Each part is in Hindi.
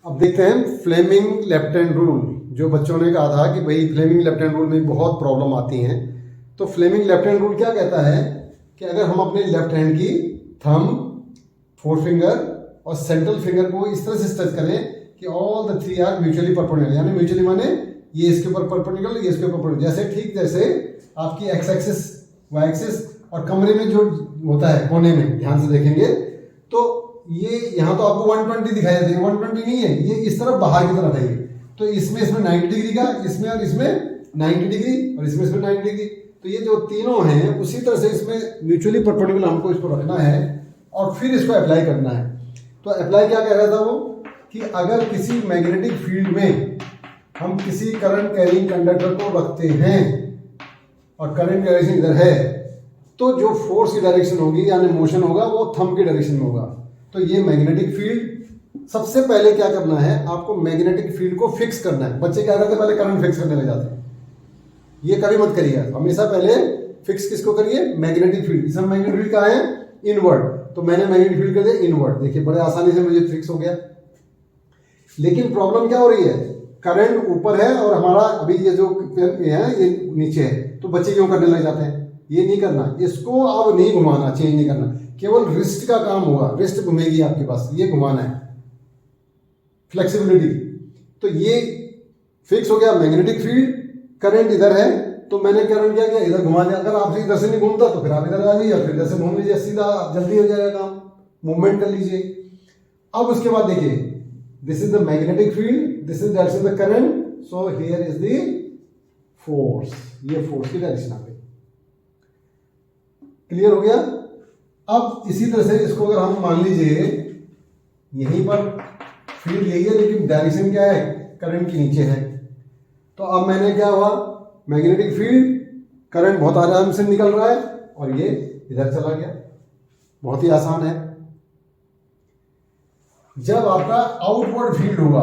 अब देखते हैं फ्लेमिंग लेफ्ट हैंड रूल। जो बच्चों ने कहा था कि भाई फ्लेमिंग लेफ्ट हैंड रूल में बहुत प्रॉब्लम आती हैं, तो फ्लेमिंग लेफ्ट हैंड रूल क्या कहता है कि अगर हम अपने लेफ्ट हैंड की थंब, फोर फिंगर और सेंट्रल फिंगर को इस तरह से स्ट्रेच करें कि all the three are mutually perpendicular, यानी म्यूचुअली माने ये इसके ऊपर परपेंडिकुलर, ये इसके ऊपर परपेंडिकुलर, जैसे ठीक जैसे आपकी एक्स एक्सिस, वाई एक्सिस और कमरे में जो होता है कोने में, ध्यान से देखेंगे तो ये यहाँ तो आपको 120 दिखाई देती है, 120 नहीं है, ये इस तरफ बाहर की तरफ है ये। तो इसमें 90 डिग्री का, इसमें और इसमें 90 डिग्री और इसमें 90 डिग्री, तो ये जो तीनों हैं उसी तरह से इसमें म्यूचुअली परपेंडिकुलर हमको इसको रखना है और फिर इसको अप्लाई करना है। तो अप्लाई क्या कह रहा था वो कि अगर किसी मैग्नेटिक फील्ड में हम किसी करंट कैरिंग कंडक्टर को रखते हैं और करंट डायरेक्शन इधर है, तो जो फोर्स की डायरेक्शन होगी यानी मोशन होगा वो थंब की डायरेक्शन में होगा। तो ये मैग्नेटिक फील्ड, सबसे पहले क्या करना है आपको, मैग्नेटिक फील्ड को फिक्स करना है। बच्चे क्या करते हैं, पहले करंट फिक्स करने लग जाते हैं, ये कभी मत करिए। हमेशा पहले फिक्स किसको करिए, मैग्नेटिक फील्ड। इसमें मैग्नेटिक फील्ड कहाँ है, इनवर्ड, तो मैंने मैग्नेटिक फील्ड कर दिया इनवर्ड। देखिए बड़े आसानी से मुझे फिक्स हो गया। लेकिन प्रॉब्लम क्या हो रही है, करंट ऊपर है और हमारा अभी ये जो है ये नीचे है, तो बच्चे क्यों करने लग जाते हैं, ये नहीं करना, इसको अब नहीं घुमाना, चेंज नहीं करना, केवल रिस्ट का काम होगा, रिस्ट घूमेगी आपके पास, ये घुमाना है, फ्लेक्सिबिलिटी। तो ये फिक्स हो गया मैग्नेटिक फील्ड, करंट इधर है तो मैंने करंट क्या किया, इधर घुमा दिया। अगर आपसे इधर से नहीं घूमता तो फिर आप इधर आ जाइए, फिर इधर से घूम लीजिए, सीधा जल्दी हो जाएगा काम, मूवमेंट कर लीजिए। अब उसके बाद देखिए, this is the magnetic field, this is direction the current, so here is the force, ये फोर्स की डायरेक्शन आ गई। क्लियर हो गया। अब इसी तरह से इसको अगर हम मान लीजिए यहीं पर फील्ड यही है लेकिन डायरेक्शन क्या है, करंट के नीचे है, तो अब मैंने क्या हुआ, मैग्नेटिक फील्ड, करंट बहुत आराम से निकल रहा है और ये इधर चला गया। बहुत ही आसान है। जब आपका आउटवर्ड फील्ड होगा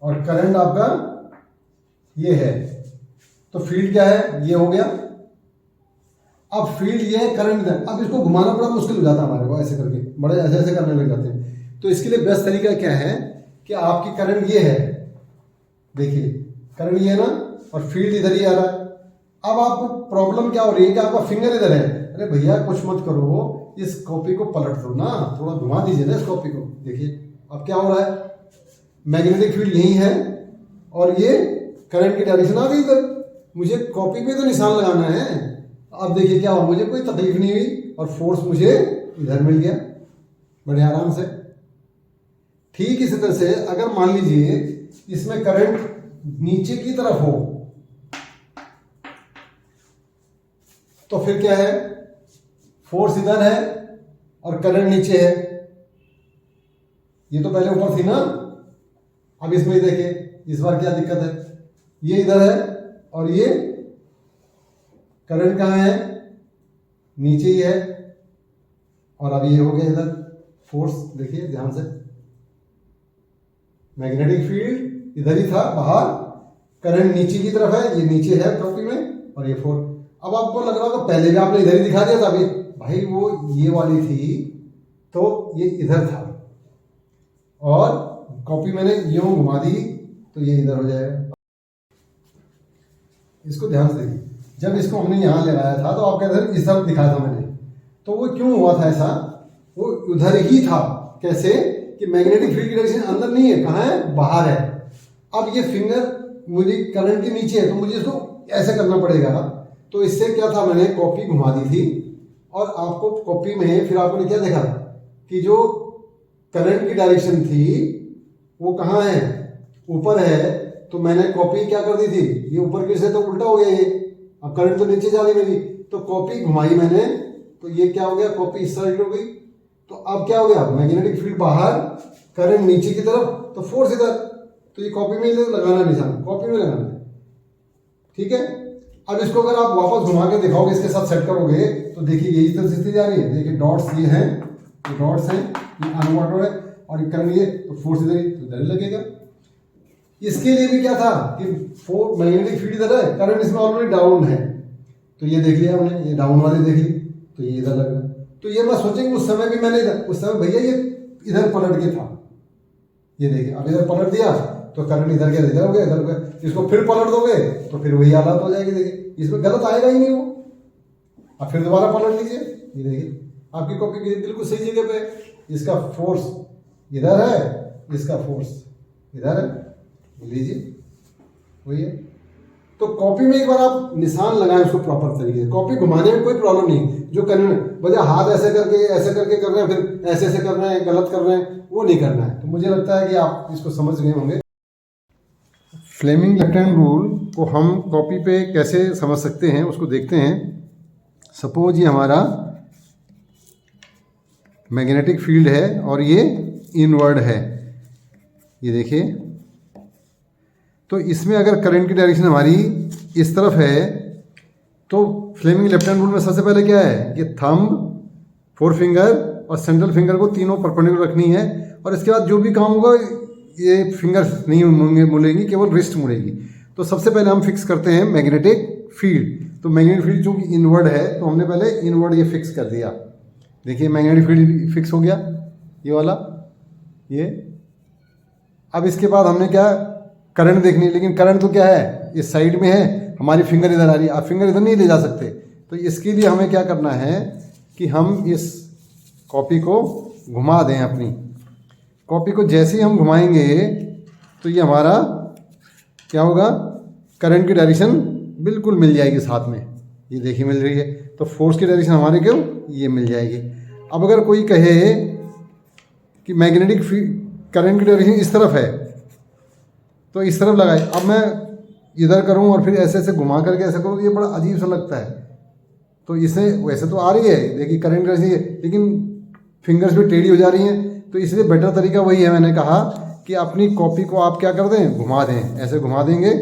और करंट आपका ये है, तो फील्ड क्या है, ये हो गया। अब फील्ड ये है, करंट इधर, अब इसको घुमाना बड़ा मुश्किल हो जाता है हमारे को, ऐसे करके बड़े ऐसे ऐसे करने लग जाते हैं। तो इसके लिए बेस्ट तरीका क्या है कि आपकी करंट ये है, देखिए करंट ये है ना, और फील्ड इधर ही आ रहा है। अब आपको प्रॉब्लम क्या हो रही है कि आपका फिंगर इधर है, अरे भैया कुछ मत करो, इस कॉपी को पलट दो ना, थोड़ा घुमा दीजिए ना इस कॉपी को। देखिए अब क्या हो रहा है, मैग्नेटिक फील्ड यही है और ये करंट की डायरेक्शन आ गई इधर, मुझे कॉपी पे तो निशान लगाना है। अब देखिए क्या हुआ, मुझे कोई तकलीफ नहीं हुई और फोर्स मुझे इधर मिल गया बड़े आराम से। ठीक इसी तरह से अगर मान लीजिए इसमें करंट नीचे की तरफ हो, तो फिर क्या है, फोर्स इधर है और करंट नीचे है। ये तो पहले ऊपर थी ना, अब इसमें देखिए इस बार क्या दिक्कत है, ये इधर है और ये करंट कहाँ है, नीचे ही है, और अब ये हो गया इधर फोर्स। देखिए ध्यान से, मैग्नेटिक फील्ड इधर ही था बाहर, करंट नीचे की तरफ है, ये नीचे है कॉपी में, और ये फोर्स। अब आपको लग रहा होगा पहले भी आपने इधर ही दिखा दिया था, अभी भाई वो ये वाली थी तो ये इधर था और कॉपी मैंने यूं घुमा दी तो ये इधर हो जाएगा। इसको ध्यान से देखिए, जब इसको हमने यहाँ लगाया था तो आपके इधर इस तरफ दिखाया था मैंने, तो वो क्यों हुआ था ऐसा, वो उधर ही था। कैसे कि मैग्नेटिक फील्ड की डायरेक्शन अंदर नहीं है, कहाँ है, बाहर है। अब ये फिंगर मुझे करंट के नीचे है तो मुझे इसको ऐसे करना पड़ेगा। तो इससे क्या था, मैंने कॉपी घुमा दी थी और आपको कॉपी में फिर आपने क्या देखा कि जो करंट की डायरेक्शन थी वो कहाँ है, ऊपर है। तो मैंने कॉपी क्या कर दी थी, ये ऊपर की से तो उल्टा हो गया ये, अब करंट तो नीचे जा रही मेरी, तो कॉपी घुमाई मैंने तो ये क्या हो गया, कॉपी इस साइड हो गई। तो अब क्या हो गया, मैग्नेटिक फील्ड बाहर, करंट नीचे की तरफ, तो फोर्स इधर, तो ये कॉपी में लगाना निशान, कॉपी में लगाना है। ठीक है। अब इसको अगर आप वापस घुमा के दिखाओगे, इसके साथ सेट करोगे, तो देखिए यही तो स्थिति जा रही है। देखिए डॉट्स ये हैं, ये डॉट्स हैं, ये अनवाटर है और ये करंट ये, तो फोर्स इधर ही, तो इधर ही लगेगा। इसके लिए भी क्या था कि मैग्नेटिक फील्ड इधर है, करंट इसमें ऑलरेडी डाउन है, तो ये देख लिया हमने, ये डाउन वाली देख ली, तो ये इधर लग रहा है। तो ये मैं सोचेंगे उस समय भी मैंने, उस समय भैया ये इधर पलट के था, ये देखिए अब इधर पलट दिया तो करंट इधर गया इधर हो गया इधर हो गया। इसको फिर पलट दोगे तो फिर वही हालत हो जाएगी। देखिए इसमें गलत आएगा ही नहीं वो। अब फिर दोबारा पलट लीजिए, ये देखिए आपकी कॉपी बिल्कुल सही जगह पे। इसका फोर्स इधर है, इसका फोर्स इधर है, लीजिए वही है। तो कॉपी में एक बार आप निशान लगाएं उसको प्रॉपर तरीके से। कॉपी घुमाने में कोई प्रॉब्लम नहीं, जो करने वजह हाथ ऐसे करके कर रहे हैं, फिर ऐसे कर रहे हैं, गलत कर रहे हैं, वो नहीं करना है। तो मुझे लगता है कि आप इसको समझ गए होंगे। फ्लेमिंग लेफ्ट हैंड रूल को हम कॉपी पे कैसे समझ सकते हैं उसको देखते हैं। सपोज ये हमारा मैग्नेटिक फील्ड है और ये इनवर्ड है, ये देखिए। तो इसमें अगर करंट की डायरेक्शन हमारी इस तरफ है तो फ्लेमिंग लेफ्ट हैंड रूल में सबसे पहले क्या है कि थंब, फोर फिंगर और सेंट्रल फिंगर को तीनों परपेंडिकुलर रखनी है। और इसके बाद जो भी काम होगा ये फिंगर्स नहीं मुड़ेंगी, केवल रिस्ट मुड़ेगी। तो सबसे पहले हम फिक्स करते हैं मैग्नेटिक फील्ड। तो मैग्नेटिक फील्ड चूंकि इनवर्ड है तो हमने पहले इनवर्ड ये फिक्स कर दिया। देखिए मैग्नेटिक फील्ड फिक्स हो गया, ये वाला ये। अब इसके बाद हमने क्या करंट देखनी है, लेकिन करंट तो क्या है इस साइड में है, हमारी फिंगर इधर आ रही है। आप फिंगर इधर नहीं ले जा सकते। तो इसके लिए हमें क्या करना है कि हम इस कॉपी को घुमा दें। अपनी कॉपी को जैसे ही हम घुमाएंगे तो ये हमारा क्या होगा, करंट की डायरेक्शन बिल्कुल मिल जाएगी साथ में। ये देखिए मिल रही है। तो फोर्स की डायरेक्शन हमारे क्यों ये मिल जाएगी। अब अगर कोई कहे कि मैग्नेटिक करंट की डायरेक्शन इस तरफ है तो इस तरफ लगाए। अब मैं इधर करूं और फिर ऐसे ऐसे घुमा करके ऐसे करूं, ये बड़ा अजीब सा लगता है। तो इसे वैसे तो आ रही है, देखिए करंट की डायरेक्शन, लेकिन फिंगर्स भी टेढ़ी हो जा रही हैं। तो इसलिए बेटर तरीका वही है, मैंने कहा कि अपनी कॉपी को आप क्या कर दें, घुमा दें। ऐसे घुमा देंगे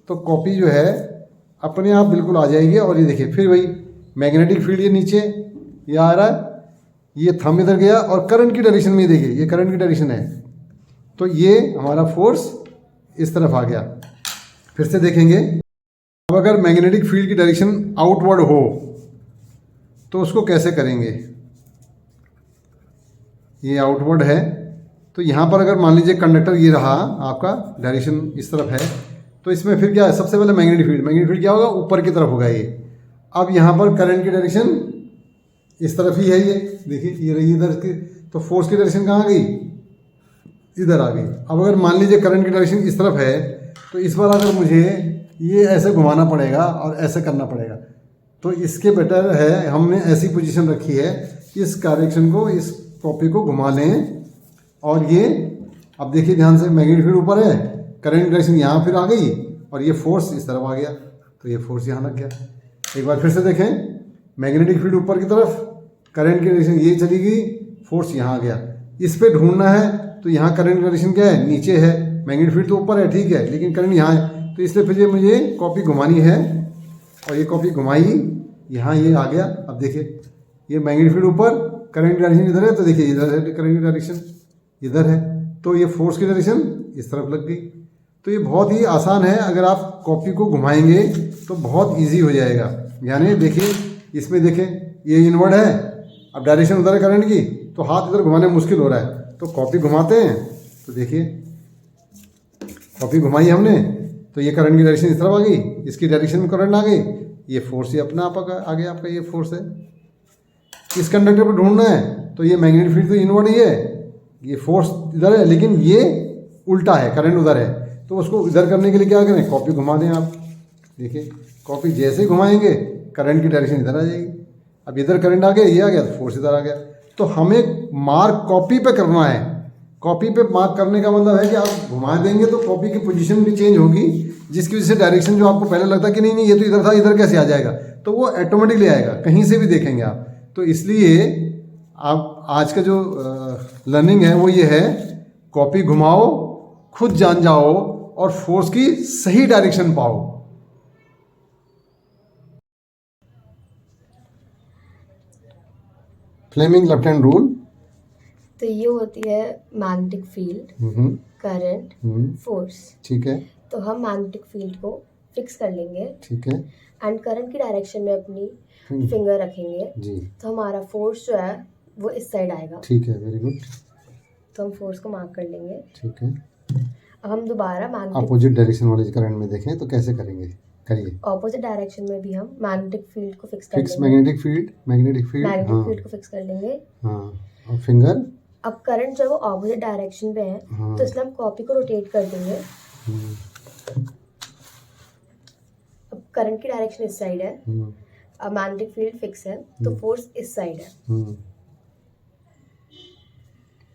तो कॉपी जो है अपने आप बिल्कुल आ जाएगी। और ये देखिए फिर वही मैग्नेटिक फील्ड ये नीचे ये आ रहा है, ये थंब इधर गया और करंट की डायरेक्शन में देखिए ये करंट की डायरेक्शन है। तो ये हमारा फोर्स इस तरफ आ गया। फिर से देखेंगे, अब अगर मैग्नेटिक फील्ड की डायरेक्शन आउटवर्ड हो तो उसको कैसे करेंगे। ये आउटवर्ड है तो यहाँ पर अगर मान लीजिए कंडक्टर ये रहा आपका, डायरेक्शन इस तरफ है, तो इसमें फिर क्या है, सबसे पहले मैग्नेटिक फील्ड क्या होगा, ऊपर की तरफ होगा ये। अब यहाँ पर करंट की डायरेक्शन इस तरफ ही है, ये देखिए ये रही इधर की। तो फोर्स की डायरेक्शन कहाँ आ गई, इधर आ गई। अब अगर मान लीजिए करंट की डायरेक्शन इस तरफ है तो इस बार अगर मुझे ये ऐसे घुमाना पड़ेगा और ऐसे करना पड़ेगा। तो इसके बेटर है हमने ऐसी पोजीशन रखी है कि इस डायरेक्शन को, इस कॉपी को घुमा लें। और ये अब देखिए ध्यान से, मैग्नेटिक फील्ड ऊपर है, करंट की डायरेक्शन यहाँ फिर आ गई और ये फोर्स इस तरफ आ गया। तो ये फोर्स यहाँ लग गया। एक बार फिर से देखें, मैग्नेटिक फील्ड ऊपर की तरफ, करंट की डायरेक्शन ये चली गई, फोर्स यहाँ आ गया। इस पर ढूंढना है तो यहाँ करंट की डायरेक्शन क्या है, नीचे है, मैग्नेटिक फील्ड तो ऊपर है ठीक है, लेकिन करंट यहाँ है। तो इसलिए फिर मुझे कॉपी घुमानी है और ये कॉपी घुमाई, यहाँ ये आ गया। अब देखिए ये मैग्नेटिक फील्ड ऊपर, करंट की डायरेक्शन इधर है, तो देखिए इधर है करंट की डायरेक्शन, इधर है। तो ये फोर्स की डायरेक्शन इस तरफ लग गई। तो ये बहुत ही आसान है, अगर आप कॉपी को घुमाएंगे तो बहुत ईजी हो जाएगा। यानी देखिए इसमें देखें ये इनवर्ड है, अब डायरेक्शन उधर है करंट की, तो हाथ इधर घुमाने में मुश्किल हो रहा है। तो कॉपी घुमाते हैं तो देखिए कॉपी घुमाई हमने तो ये करंट की डायरेक्शन इस तरफ आ गई, इसकी डायरेक्शन में करंट आ गई, ये फोर्स ये अपना आप आ गया, आपका ये फोर्स है। इस कंडक्टर पर ढूंढना है तो ये मैग्नेटिक फील्ड तो इनवर्ड ही है, ये फोर्स इधर है, लेकिन ये उल्टा है, करंट उधर है। तो उसको इधर करने के लिए क्या करें, कॉपी घुमा दें आप। देखिए कॉपी जैसे ही घुमाएंगे करंट की डायरेक्शन इधर आ जाएगी। अब इधर करंट आ गया, ये आ गया तो फोर्स इधर आ गया। तो हमें मार्क कॉपी पे करना है। कॉपी पे मार्क करने का मतलब है कि आप घुमा देंगे तो कॉपी की पोजीशन भी चेंज होगी, जिसकी वजह से डायरेक्शन जो आपको पहले लगता कि नहीं ये तो इधर था, इधर कैसे आ जाएगा, तो वो ऑटोमेटिकली आएगा, कहीं से भी देखेंगे आप। तो इसलिए आप आज का जो लर्निंग है वो ये है, कॉपी घुमाओ, खुद जान जाओ और फोर्स की सही डायरेक्शन पाओ। फ्लेमिंग लेफ्ट हैंड रूल तो ये होती है मैग्नेटिक फील्ड, करंट, फोर्स। ठीक है। तो हम मैग्नेटिक फील्ड को फिक्स कर लेंगे, ठीक है। एंड करंट की डायरेक्शन में अपनी फिंगर रखेंगे जी। तो हमारा फोर्स जो है वो इस साइड आएगा। ठीक है, वेरी गुड। तो हम फोर्स को मार्क कर लेंगे। ठीक है। अब हम दोबारा मैग्नेटिक अपोजिट डायरेक्शन वाले करंट में देखें तो कैसे करेंगे, करिए। ऑपोजिट डायरेक्शन में भी हम मैग्नेटिक फील्ड को फिक्स कर फिक्स लेंगे। Magnetic field, magnetic field, magnetic हाँ फील्ड को फिक्स कर लेंगे। हाँ। और फिंगर, अब करंट जब वो ऑपोजिट डायरेक्शन पे है हाँ। तो इसलिए हम कॉपी को रोटेट कर देंगे। अब करंट की डायरेक्शन इस साइड है, अब मैग्नेटिक फील्ड फिक्स है तो फोर्स इस साइड है।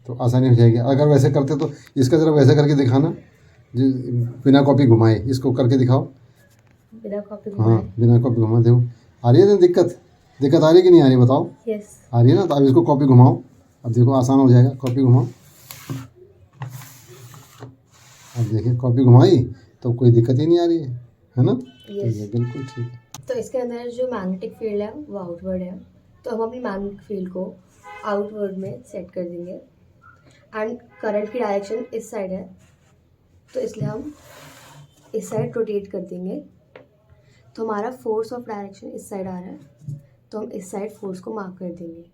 तो आसानी हो जाएगी। अगर वैसे करते तो इसका जरा वैसे करके दिखाना, बिना कॉपी घुमाए इसको करके दिखाओ। बिना कॉपी हाँ घुमाए। बिना कॉपी घुमा दो। आ रही है ना दिक्कत, दिक्कत आ रही है कि नहीं आ रही बताओ। यस आ रही है ना, तो अब इसको कॉपी घुमाओ। अब देखो आसान हो जाएगा, कॉपी घुमाओ। अब देखिए कॉपी घुमाई तो कोई दिक्कत ही नहीं आ रही है ना। यस। ये बिल्कुल ठीक है। तो इसके अंदर जो मैग्नेटिक फील्ड है वो आउटवर्ड है, तो हम अपनी मैग्नेटिक फील्ड को आउटवर्ड में सेट कर देंगे। एंड करंट की डायरेक्शन इस साइड है तो इसलिए हम इस साइड रोटेट कर देंगे। तो हमारा फोर्स ऑफ डायरेक्शन इस साइड आ रहा है तो हम इस साइड फोर्स को मार्क कर देंगे।